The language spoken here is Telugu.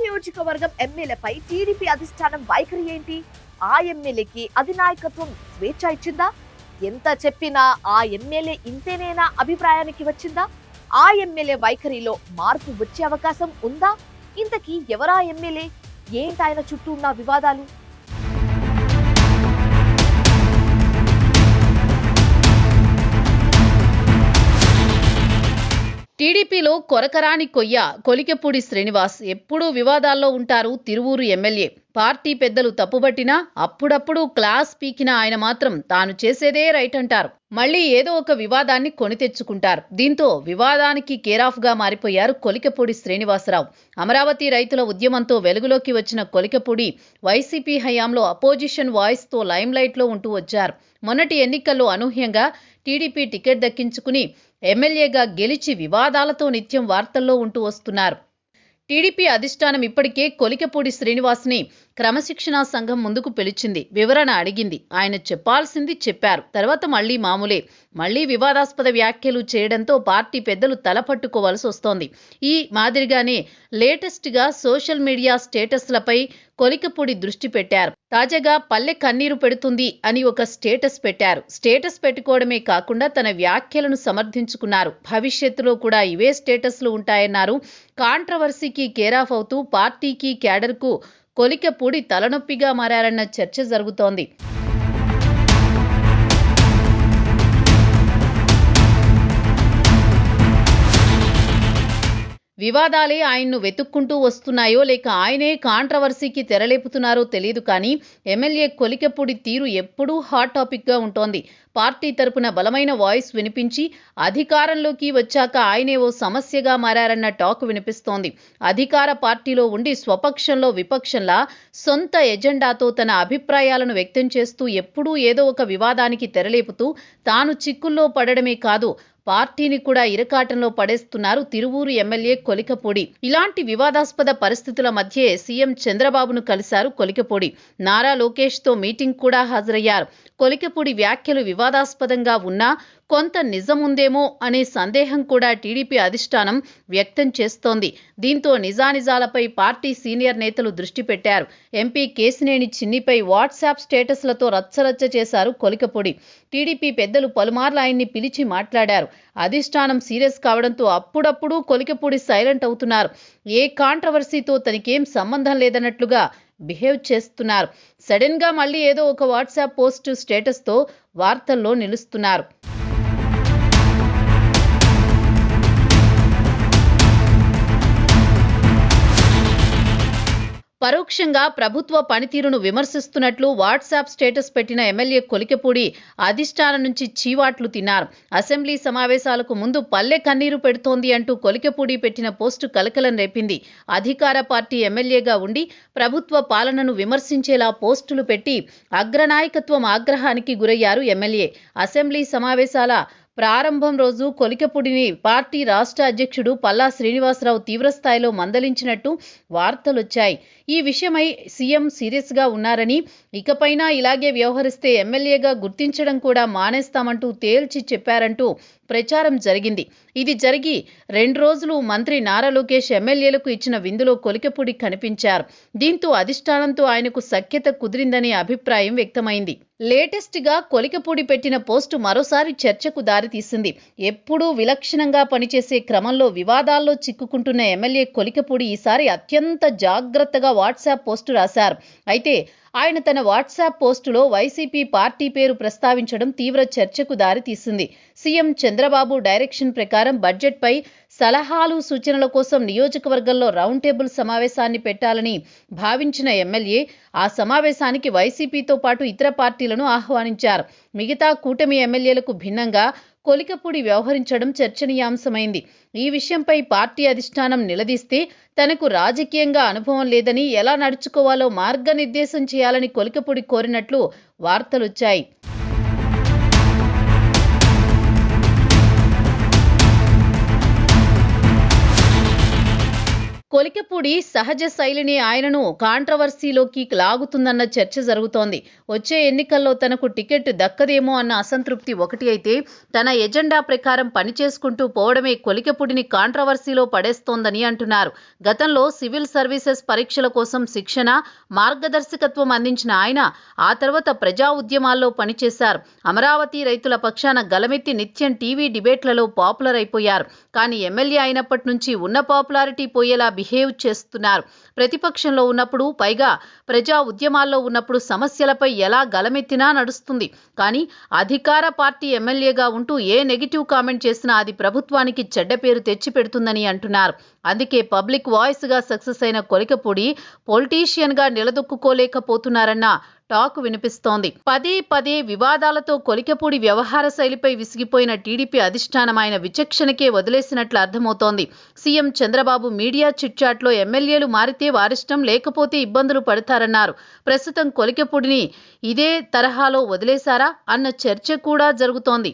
నియోజకవర్గం ఎమ్మెల్యేపై టీడీపీ అధిష్టానం వైఖరి ఏంటి? ఆ ఎమ్మెల్యేకి అధినాయకత్వం స్వేచ్ఛ ఇచ్చిందా? ఎంత చెప్పినా ఆ ఎమ్మెల్యే ఇంతేనేనా అభిప్రాయానికి వచ్చిందా? ఆ ఎమ్మెల్యే వైఖరిలో మార్పు వచ్చే అవకాశం ఉందా? ఇంతకీ ఎవరా ఎమ్మెల్యే? ఏంటాయన చుట్టూ ఉన్న వివాదాలు? టీడీపీలో కొరకరాని కొయ్య కొలికెపూడి శ్రీనివాస్ ఎప్పుడూ వివాదాల్లో ఉంటారు. తిరువూరు ఎమ్మెల్యే పార్టీ పెద్దలు తప్పుబట్టినా అప్పుడప్పుడు క్లాస్ పీకిన ఆయన మాత్రం తాను చేసేదే రైట్ అంటారు. మళ్ళీ ఏదో ఒక వివాదాన్ని కొని తెచ్చుకుంటారు. దీంతో వివాదానికి కేరాఫ్ గా మారిపోయారు కొలికెపూడి శ్రీనివాసరావు. అమరావతి రైతుల ఉద్యమంతో వెలుగులోకి వచ్చిన కొలికెపూడి వైసీపీ హయాంలో అపోజిషన్ వాయిస్ తో లైమ్ లైట్ లో ఉంటూ వచ్చారు. మొన్నటి ఎన్నికల్లో అనూహ్యంగా టీడీపీ టికెట్ దక్కించుకుని ఎమ్మెల్యేగా గెలిచి వివాదాలతో నిత్యం వార్తల్లో ఉంటూ వస్తున్నారు. టీడీపీ అధిష్టానం ఇప్పటికే కొలికెపూడి శ్రీనివాస్ని క్రమశిక్షణా సంఘం ముందుకు పిలిచింది. వివరణ అడిగింది. ఆయన చెప్పాల్సింది చెప్పారు. తర్వాత మళ్లీ మామూలే. మళ్లీ వివాదాస్పద వ్యాఖ్యలు చేయడంతో పార్టీ పెద్దలు తలపట్టుకోవాల్సి వస్తోంది. ఈ మాదిరిగానే లేటెస్ట్ గా సోషల్ మీడియా స్టేటస్లపై కొలికెపూడి దృష్టి పెట్టారు. తాజాగా పల్లె కన్నీరు పెడుతుంది అని ఒక స్టేటస్ పెట్టారు. స్టేటస్ పెట్టుకోవడమే కాకుండా తన వ్యాఖ్యలను సమర్థించుకున్నారు. భవిష్యత్తులో కూడా ఇవే స్టేటస్లు ఉంటాయన్నారు. కాంట్రవర్సీకి కేరాఫ్ అవుతూ పార్టీకి క్యాడర్కు కొలికెపూడి తలనొప్పిగా మారారన్న చర్చ జరుగుతోంది. వివాదాలే ఆయన్ను వెతుక్కుంటూ వస్తున్నాయో లేక ఆయనే కాంట్రవర్సీకి తెరలేపుతున్నారో తెలియదు కానీ ఎమ్మెల్యే కొలికెపూడి తీరు ఎప్పుడూ హాట్ టాపిక్ గా ఉంటోంది. పార్టీ తరపున బలమైన వాయిస్ వినిపించి అధికారంలోకి వచ్చాక ఆయనే ఓ సమస్యగా మారారన్న టాక్ వినిపిస్తోంది. అధికార పార్టీలో ఉండి స్వపక్షంలో విపక్షంలా సొంత ఎజెండాతో తన అభిప్రాయాలను వ్యక్తం చేస్తూ ఎప్పుడూ ఏదో ఒక వివాదానికి తెరలేపుతూ తాను చిక్కుల్లో పడడమే కాదు పార్టీని కూడా ఇరకాటంలో పడేస్తున్నారు తిరువూరు ఎమ్మెల్యే కొలికెపూడి. ఇలాంటి వివాదాస్పద పరిస్థితుల మధ్యే సీఎం చంద్రబాబును కలిశారు కొలికెపూడి. నారా లోకేష్ తో మీటింగ్ కూడా హాజరయ్యారు. కొలికెపూడి వ్యాఖ్యలు వివాదాస్పదంగా ఉన్నా కొంత నిజముందేమో అనే సందేహం కూడా టీడీపీ అధిష్టానం వ్యక్తం చేస్తోంది. దీంతో నిజానిజాలపై పార్టీ సీనియర్ నేతలు దృష్టి పెట్టారు. ఎంపీ కేశినేని చిన్నిపై వాట్సాప్ స్టేటస్లతో రచ్చరచ్చ చేశారు కొలికెపూడి. టీడీపీ పెద్దలు పలుమార్లు ఆయన్ని పిలిచి మాట్లాడారు. అధిష్టానం సీరియస్ కావడంతో అప్పుడప్పుడు కొలికెపూడి సైలెంట్ అవుతున్నారు. ఏ కాంట్రవర్సీతో తనకేం సంబంధం లేదన్నట్లుగా బిహేవ్ చేస్తున్నారు. సడన్ గా మళ్ళీ ఏదో ఒక వాట్సాప్ పోస్ట్ స్టేటస్తో వార్తల్లో నిలుస్తున్నారు. పరోక్షంగా ప్రభుత్వ పనితీరును విమర్శిస్తున్నట్లు వాట్సాప్ స్టేటస్ పెట్టిన ఎమ్మెల్యే కొలికెపూడి అధిష్టానం నుంచి చీవాట్లు తిన్నారు. అసెంబ్లీ సమావేశాలకు ముందు పల్లె కన్నీరు పెడుతోంది అంటూ కొలికెపూడి పెట్టిన పోస్టు కలకలం రేపింది. అధికార పార్టీ ఎమ్మెల్యేగా ఉండి ప్రభుత్వ పాలనను విమర్శించేలా పోస్టులు పెట్టి అగ్రనాయకత్వం ఆగ్రహానికి గురయ్యారు ఎమ్మెల్యే. అసెంబ్లీ సమావేశాల ప్రారంభం రోజు కొలికెపూడిని పార్టీ రాష్ట్ర అధ్యక్షుడు పల్లా శ్రీనివాసరావు తీవ్రస్థాయిలో మందలించినట్టు వార్తలొచ్చాయి. ఈ విషయమై సీఎం సీరియస్ గా ఉన్నారని, ఇకపైనా ఇలాగే వ్యవహరిస్తే ఎమ్మెల్యేగా గుర్తించడం కూడా మానేస్తామంటూ తేల్చి చెప్పారంటూ ప్రచారం జరిగింది. ఇది జరిగి 2 రోజులు మంత్రి నారా లోకేష్ ఎమ్మెల్యేలకు ఇచ్చిన విందులో కొలికెపూడి కనిపించారు. దీంతో అధిష్టానంతో ఆయనకు సఖ్యత కుదిరిందనే అభిప్రాయం వ్యక్తమైంది. లేటెస్ట్ గా కొలికెపూడి పెట్టిన పోస్టు మరోసారి చర్చకు దారితీసింది. ఎప్పుడూ విలక్షణంగా పనిచేసే క్రమంలో వివాదాల్లో చిక్కుకుంటున్న ఎమ్మెల్యే కొలికెపూడి ఈసారి అత్యంత జాగ్రత్తగా వాట్సాప్ పోస్టు రాశారు. అయితే ఆయన తన వాట్సాప్ పోస్టులో వైసీపీ పార్టీ పేరు ప్రస్తావించడం తీవ్ర చర్చకు దారితీసింది. సీఎం చంద్రబాబు డైరెక్షన్ ప్రకారం బడ్జెట్పై సలహాలు సూచనల కోసం నియోజకవర్గంలో రౌండ్ టేబుల్ సమావేశాన్ని పెట్టాలని భావించిన ఎమ్మెల్యే ఆ సమావేశానికి వైసీపీతో పాటు ఇతర పార్టీలను ఆహ్వానించారు. మిగతా కూటమి ఎమ్మెల్యేలకు భిన్నంగా కొలికెపూడి వ్యవహరించడం చర్చనీయాంశమైంది. ఈ విషయంపై పార్టీ అధిష్టానం నిలదీస్తే తనకు రాజకీయంగా అనుభవం లేదని, ఎలా నడుచుకోవాలో మార్గనిర్దేశం చేయాలని కొలికెపూడి కోరినట్లు వార్తలొచ్చాయి. కొలికెపూడి సహజ శైలిని ఆయనను కాంట్రవర్సీలోకి లాగుతుందన్న చర్చ జరుగుతోంది. వచ్చే ఎన్నికల్లో తనకు టికెట్ దక్కదేమో అన్న అసంతృప్తి ఒకటి అయితే, తన ఎజెండా ప్రకారం పనిచేసుకుంటూ పోవడమే కొలికెపూడిని కాంట్రవర్సీలో పడేస్తోందని అంటున్నారు. గతంలో సివిల్ సర్వీసెస్ పరీక్షల కోసం శిక్షణ, మార్గదర్శకత్వం అందించిన ఆయన ఆ తర్వాత ప్రజా ఉద్యమాల్లో పనిచేశారు. అమరావతి రైతుల పక్షాన గలమెత్తి నిత్యం టీవీ డిబేట్లలో పాపులర్ అయిపోయారు. కానీ ఎమ్మెల్యే అయినప్పటి నుంచి ఉన్న పాపులారిటీ పోయేలా బిహేవ్ చేస్తున్నారు. ప్రతిపక్షంలో ఉన్నప్పుడు, పైగా ప్రజా ఉద్యమాల్లో ఉన్నప్పుడు సమస్యలపై ఎలా గలమెత్తినా నడుస్తుంది. కానీ అధికార పార్టీ ఎమ్మెల్యేగా ఉంటూ ఏ నెగిటివ్ కామెంట్ చేసినా అది ప్రభుత్వానికి చెడ్డ పేరు తెచ్చిపెడుతుందని అంటున్నారు. అందుకే పబ్లిక్ వాయిస్ గా సక్సెస్ అయిన కొలికెపూడి పొలిటీషియన్ గా నిలదొక్కుకోలేకపోతున్నారన్న టాక్ వినిపిస్తోంది. పదే పదే వివాదాలతో కొలికెపూడి వ్యవహార శైలిపై విసిగిపోయిన టీడీపీ అధిష్టానం ఆయన విచక్షణకే వదిలేసినట్లు అర్థమవుతోంది. సీఎం చంద్రబాబు మీడియా చిట్చాట్లో ఎమ్మెల్యేలు మారితే వారిష్టం, లేకపోతే ఇబ్బందులు పడతారన్నారు. ప్రస్తుతం కొలికెపూడిని ఇదే తరహాలో వదిలేశారా అన్న చర్చ కూడా జరుగుతోంది.